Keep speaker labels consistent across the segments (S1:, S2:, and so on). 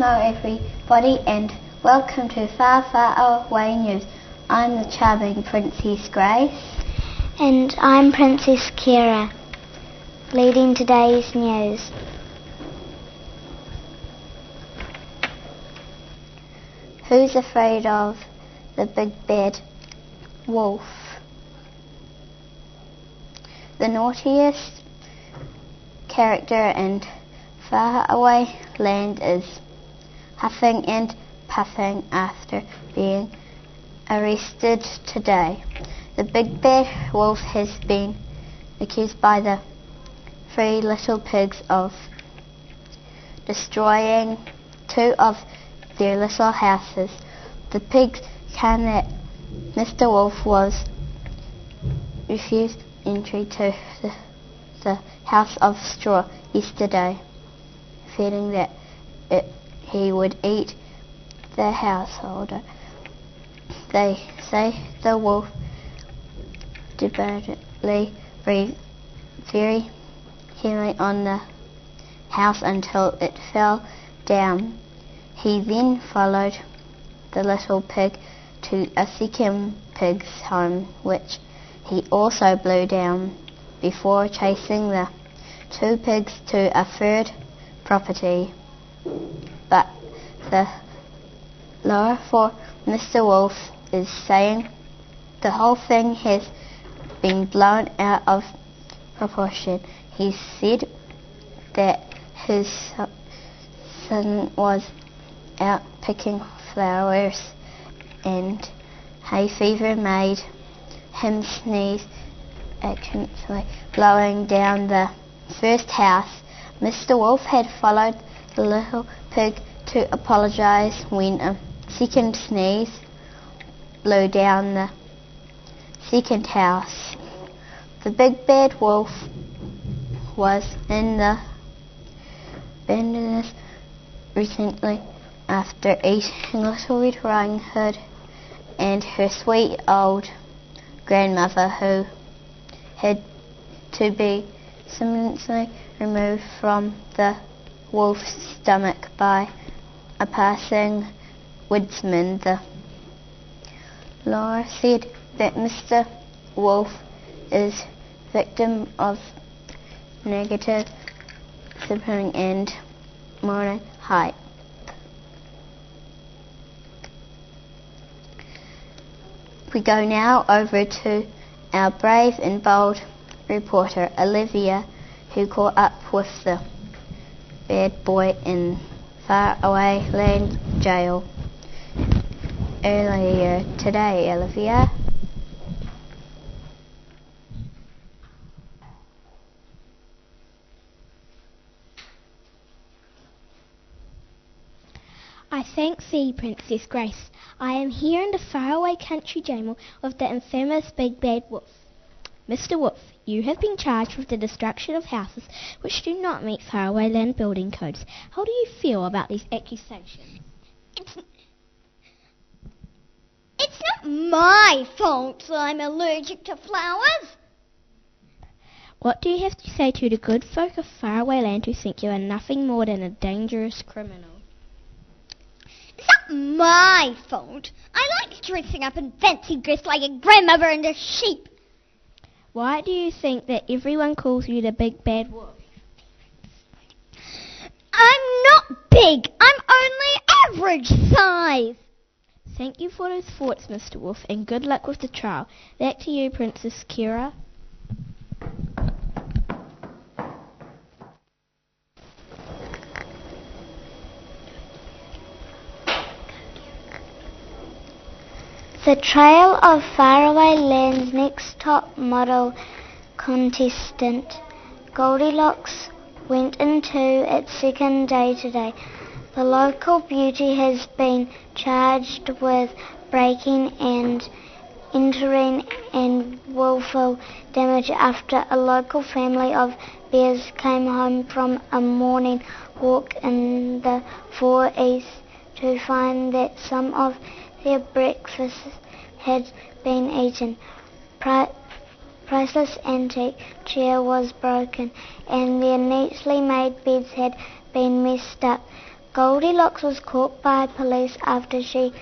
S1: Hello everybody and welcome to Far Far Away News. I'm the charming Princess Grace.
S2: And I'm Princess Kira, leading today's news.
S1: Who's afraid of the big bad wolf? The naughtiest character in Far Away Land is huffing and puffing after being arrested today. The big bad wolf has been accused by the three little pigs of destroying two of their little houses. The pigs claim that Mr. Wolf was refused entry to the house of straw yesterday, fearing that he would eat the householder. They say the wolf deliberately breathed very heavily on the house until it fell down. He then followed the little pig to a second pig's home, which he also blew down before chasing the two pigs to a third property. But the lawyer for Mr. Wolf is saying the whole thing has been blown out of proportion. He said that his son was out picking flowers and hay fever made him sneeze, accidentally blowing down the first house. Mr. Wolf had followed the little pig to apologise when a second sneeze blew down the second house. The big bad wolf was in the wilderness recently after eating Little Red Riding Hood and her sweet old grandmother, who had to be simultaneously removed from the wolf's stomach by a passing woodsman. The lawyer said that Mr. Wolf is victim of negative discipline and moral hype. We go now over to our brave and bold reporter Olivia, who caught up with the bad boy in Far Away Land jail earlier today. Olivia.
S3: I thank thee, Princess Grace. I am here in the faraway country jail with the infamous big bad wolf. Mr. Wolf, you have been charged with the destruction of houses which do not meet faraway land building codes. How do you feel about these accusations?
S4: It's not my fault that I'm allergic to flowers.
S3: What do you have to say to the good folk of faraway land who think you are nothing more than a dangerous criminal?
S4: It's not my fault. I like dressing up in fancy dress like a grandmother and a sheep.
S3: Why do you think that everyone calls you the big bad wolf?
S4: I'm not big. I'm only average size.
S3: Thank you for those thoughts, Mr. Wolf, and good luck with the trial. Back to you, Princess Kira.
S2: The trail of Faraway Land's next top model contestant, Goldilocks, went into its second day today. The local beauty has been charged with breaking and entering and willful damage after a local family of bears came home from a morning walk in the Far East to find that some of their breakfast had been eaten. Priceless antique chair was broken, and their neatly made beds had been messed up. Goldilocks was caught by police after she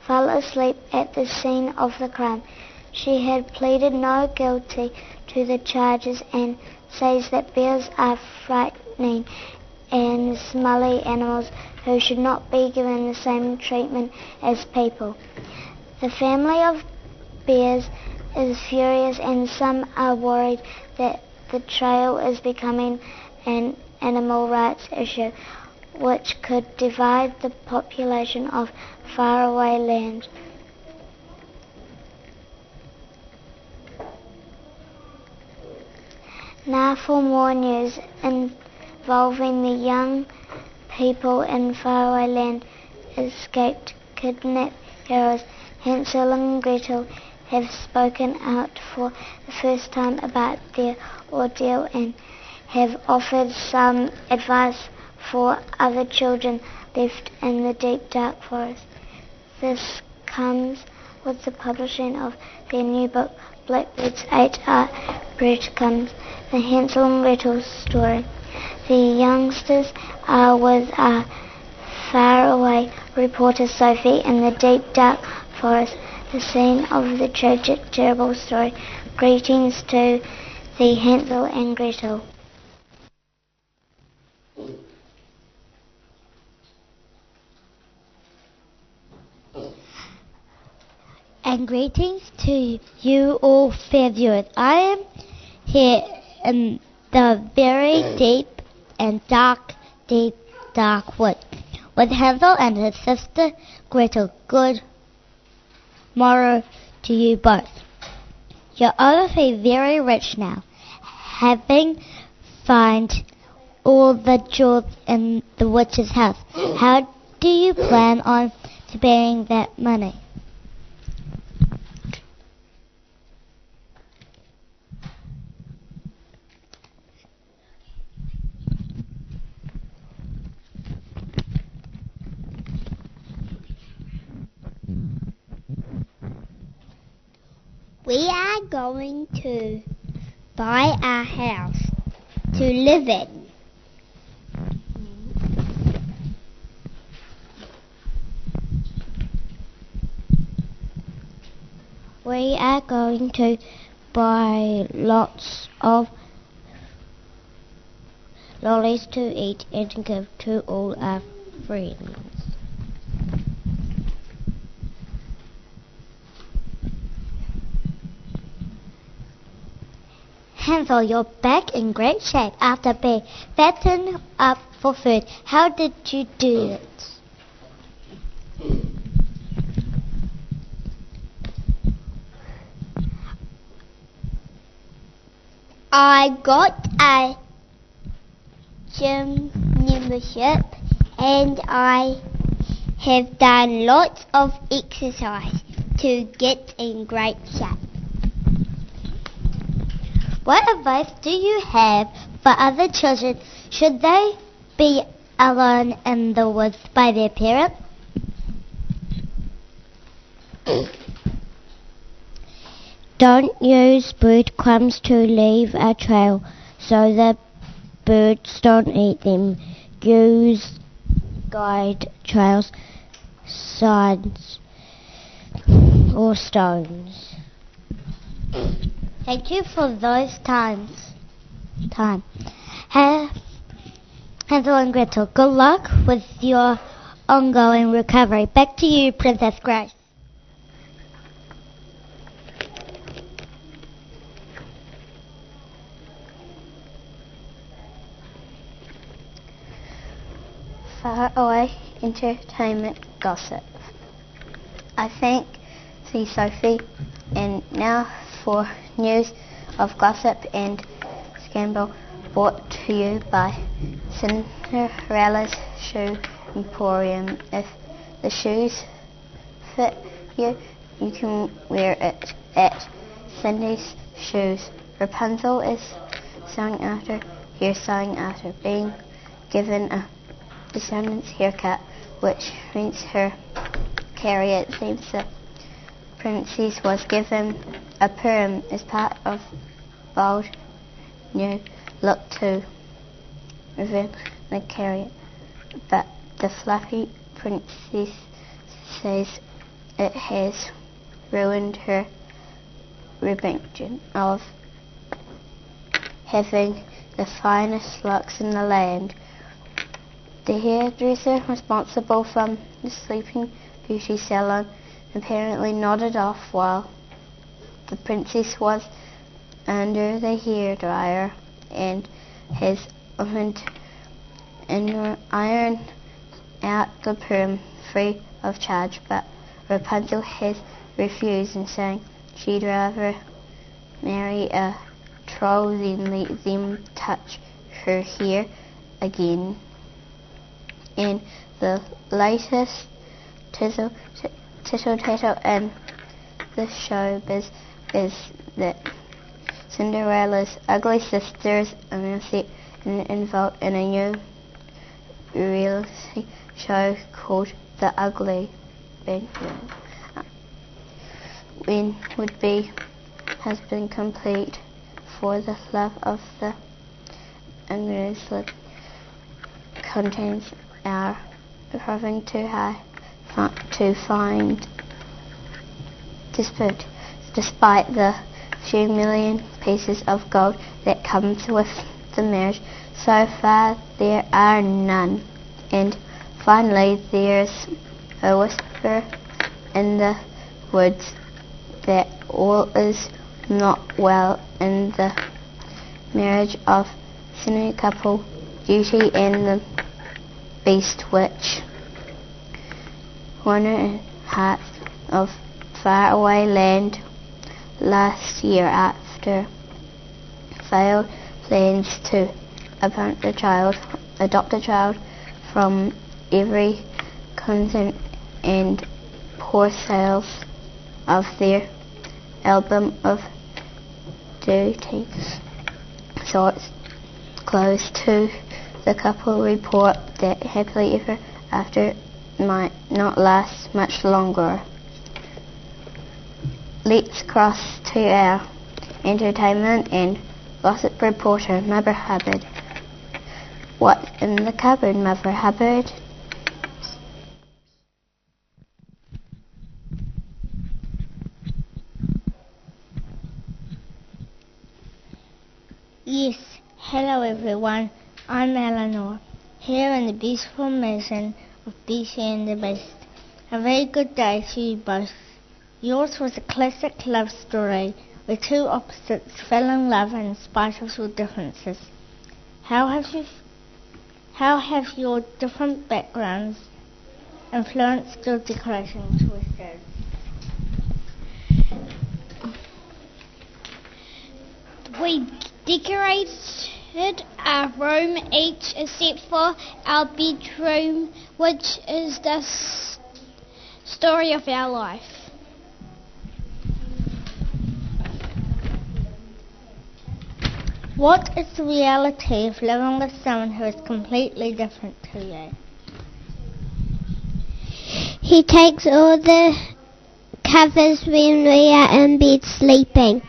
S2: fell asleep at the scene of the crime. She had pleaded no guilty to the charges and says that bears are frightening and smelly animals who should not be given the same treatment as people. The family of bears is furious, and some are worried that the trail is becoming an animal rights issue, which could divide the population of faraway lands. Now for more news involving the young people in faraway land. Escaped kidnapped heroes Hansel and Gretel have spoken out for the first time about their ordeal and have offered some advice for other children left in the deep dark forest. This comes with the publishing of their new book, Blackbird's 8-Art Breadcrumbs, the Hansel and Gretel story. The youngsters are with our faraway reporter Sophie in the deep dark forest, the scene of the tragic, terrible story. Greetings to the Hansel and Gretel.
S3: And greetings to you all fair viewers. I am here in the very deep, dark wood with Hansel and his sister Gretel. Good morrow to you both. You're obviously very rich now, having found all the jewels in the witch's house. How do you plan on spending that money?
S4: We are going to buy a house to live in.
S3: We are going to buy lots of lollies to eat and to give to all our friends. Hansel, you're back in great shape after being fattened up for food. How did you do it?
S4: I got a gym membership and I have done lots of exercise to get in great shape.
S3: What advice do you have for other children? Should they be alone in the woods by their parents? Don't use breadcrumbs to leave a trail so the birds don't eat them. Use guide trails, signs, or stones. Thank you for those time. Hansel and Gretel, good luck with your ongoing recovery. Back to you, Princess Grace.
S1: Far away entertainment gossip. I thank the Sophie, and now for news of gossip and scandal brought to you by Cinderella's Shoe Emporium. If the shoes fit you, you can wear it at Cindy's Shoes. Rapunzel is sewing after being given a descendant's haircut, which makes her carry it seems the princess was given a perm as part of bold new look to reveal the carrot, but The fluffy princess says it has ruined her reputation of having the finest locks in the land. The hairdresser responsible from the Sleeping Beauty salon apparently nodded off while the princess was under the hairdryer and has ironed out the perm free of charge, but Rapunzel has refused and saying she'd rather marry a troll than let them touch her hair again. And the latest tittle-tattle in the showbiz is that Cinderella's ugly sisters are now set involved in a new reality show called The Ugly Betty. When would-be husband complete for the love of the ingredients contains are proving too high to find dispute, despite the few million pieces of gold that comes with the marriage. So far there are none, and finally there's a whisper in the woods that all is not well in the marriage of sinewy couple Beauty and the Beast, which wandered hearts of faraway land last year after failed plans to adopt a child from every continent, and poor sales of their album of duty. So it's close to the couple report that happily ever after might not last much longer. Let's cross to our entertainment and gossip reporter, Mother Hubbard. What's in the cupboard, Mother Hubbard?
S5: Yes, hello everyone, I'm Eleanor, here in the beautiful mansion of Beauty and the Beast. A very good day to you both. Yours was a classic love story where two opposites fell in love in spite of your differences. How have your different backgrounds influenced your decorating choices?
S6: We decorated our room each except for our bedroom, which is the story of our life.
S5: What is the reality of living with someone who is completely different to you?
S4: He takes all the covers when we are in bed sleeping.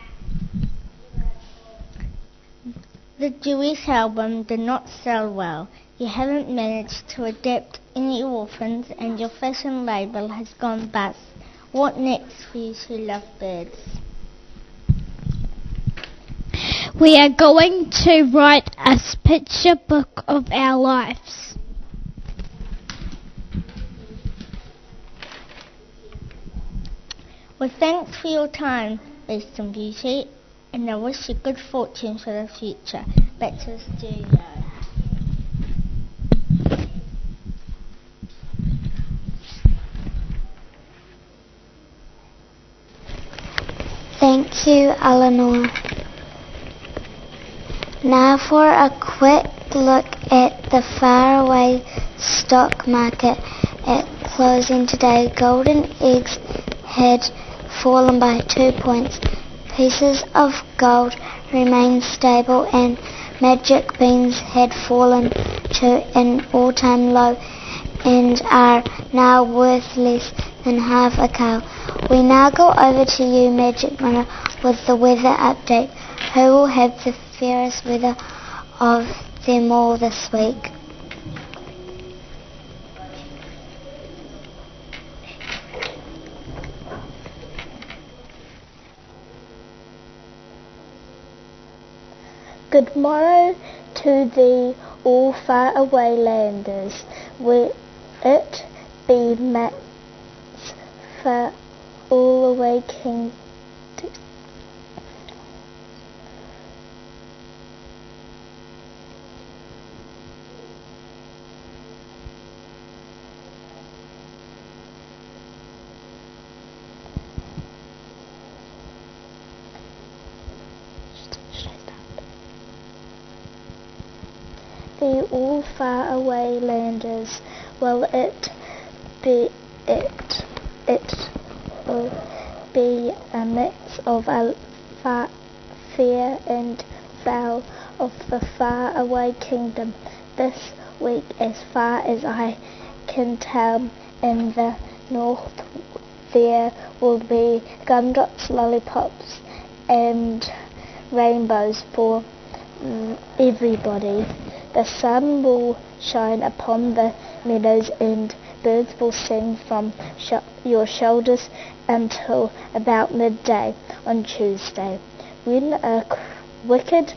S5: The Jewish album did not sell well. You haven't managed to adapt any orphans and your fashion label has gone bust. What next for you two lovebirds?
S6: We are going to write a picture book of our lives.
S5: Well, thanks for your time, Beast and Beauty, and I wish you good fortune for the future. Back to the studio.
S2: Thank you, Eleanor. Now for a quick look at the faraway stock market at closing today. Golden eggs had fallen by 2 points. Pieces of gold remained stable and magic beans had fallen to an all-time low and are now worth less than half a cow. We now go over to you, Magic Runner, with the weather update. Who will have the fairest weather of them all this week?
S7: Good morrow to thee, all far away landers, where it be met for all away kingdoms. The all far away landers, will it will be a mix of a fair and foul of the far away kingdom. This week, as far as I can tell, in the north there will be gumdrops, lollipops and rainbows for everybody. The sun will shine upon the meadows and birds will sing from your shoulders until about midday on Tuesday. When a wicked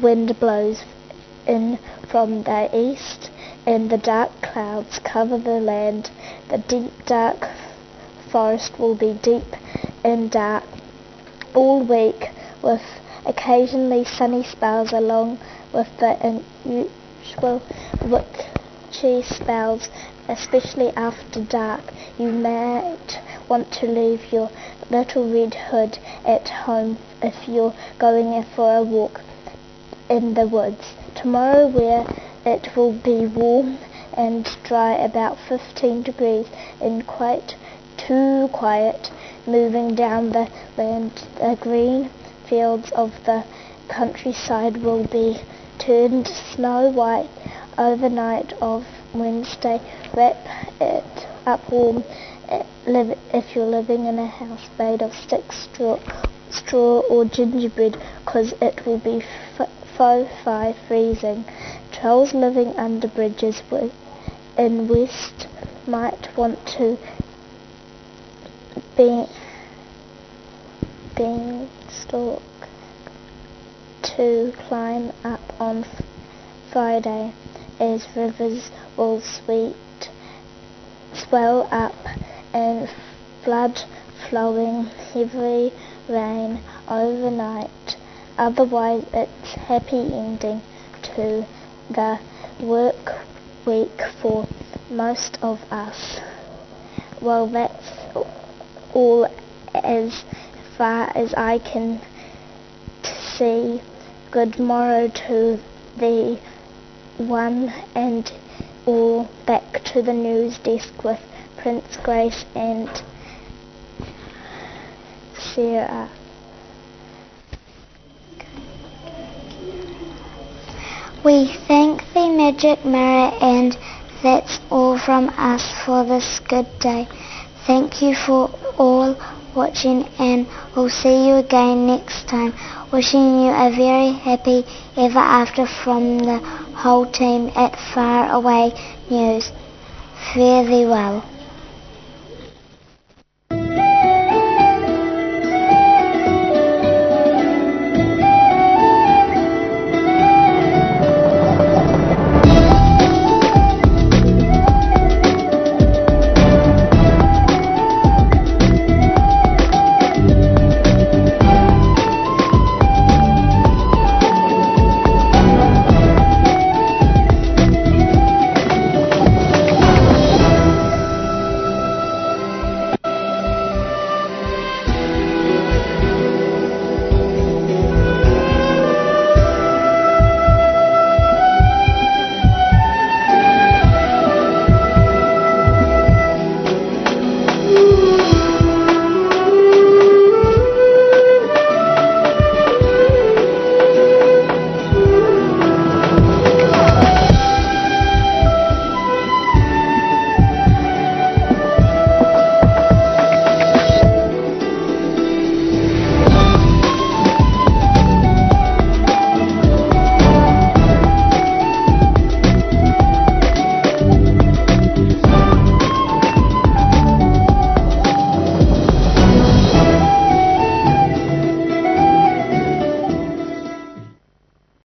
S7: wind blows in from the east and the dark clouds cover the land, the deep dark forest will be deep and dark all week, with occasionally sunny spells along with the unusual witchy spells, especially after dark. You might want to leave your little red hood at home if you're going for a walk in the woods. Tomorrow, where it will be warm and dry, about 15 degrees, and quite too quiet, moving down the land, the green fields of the countryside will be turned snow white overnight of Wednesday. Wrap it up warm if you're living in a house made of sticks, straw or gingerbread, 'cause it will be far freezing. Trolls living under bridges in west might want to beanstalk to climb up on Friday, as rivers will swell up and flood, flowing heavy rain overnight. Otherwise, it's happy ending to the work week for most of us. Well, that's all as far as I can see. Good morrow to the one and all. Back to the news desk with Prince, Grace and Sarah.
S2: We thank the Magic Mirror, and that's all from us for this good day. Thank you for all watching, and we'll see you again next time. Wishing you a very happy ever after from the whole team at Far Away News. Fare thee well.